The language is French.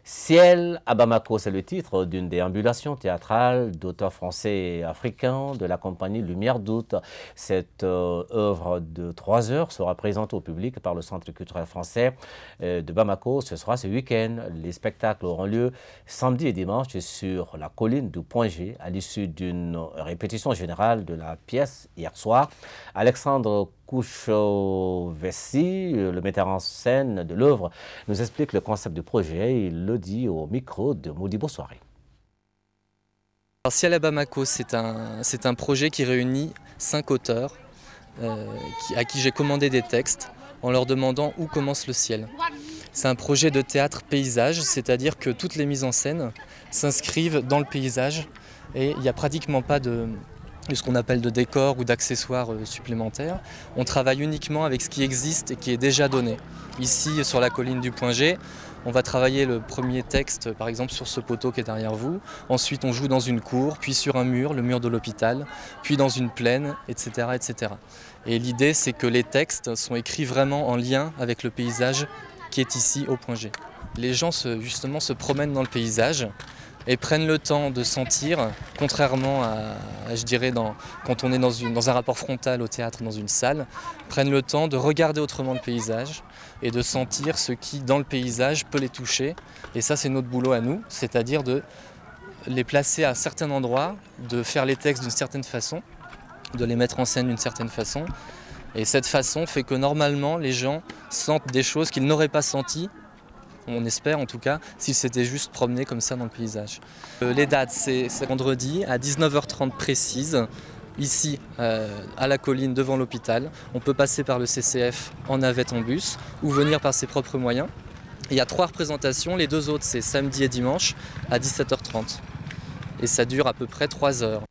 Ciel à Bamako, c'est le titre d'une déambulation théâtrale d'auteurs français et africains de la compagnie Lumière d'Août. Cette œuvre de 3 heures sera présentée au public par le Centre culturel français de Bamako. Ce sera ce week-end. Les spectacles auront lieu samedi et dimanche sur la colline du Point G à l'issue d'une répétition générale de la pièce hier soir. Alexandre Kouchovessi, le metteur en scène de l'œuvre, nous explique le concept du projet. Il le dit au micro de Modibo Soirée. Ciel à Bamako, c'est un projet qui réunit 5 auteurs à qui j'ai commandé des textes en leur demandant où commence le ciel. C'est un projet de théâtre paysage, c'est-à-dire que toutes les mises en scène s'inscrivent dans le paysage et il n'y a pratiquement pas de ce qu'on appelle de décor ou d'accessoires supplémentaires. On travaille uniquement avec ce qui existe et qui est déjà donné. Ici, sur la colline du Point G, on va travailler le premier texte, par exemple, sur ce poteau qui est derrière vous. Ensuite, on joue dans une cour, puis sur un mur, le mur de l'hôpital, puis dans une plaine, etc., etc. Et l'idée, c'est que les textes sont écrits vraiment en lien avec le paysage qui est ici au Point G. Les gens, justement, se promènent dans le paysage et prennent le temps de sentir, contrairement à je dirais, quand on est dans un rapport frontal au théâtre dans une salle, prennent le temps de regarder autrement le paysage et de sentir ce qui, dans le paysage, peut les toucher. Et ça, c'est notre boulot à nous, c'est-à-dire de les placer à certains endroits, de faire les textes d'une certaine façon, de les mettre en scène d'une certaine façon. Et cette façon fait que normalement, les gens sentent des choses qu'ils n'auraient pas senties, on espère en tout cas, s'ils s'étaient juste promenés comme ça dans le paysage. Les dates, c'est vendredi à 19h30 précise, ici à la colline devant l'hôpital. On peut passer par le CCF en navette en bus ou venir par ses propres moyens. Il y a 3 représentations, les 2 autres c'est samedi et dimanche à 17h30. Et ça dure à peu près 3 heures.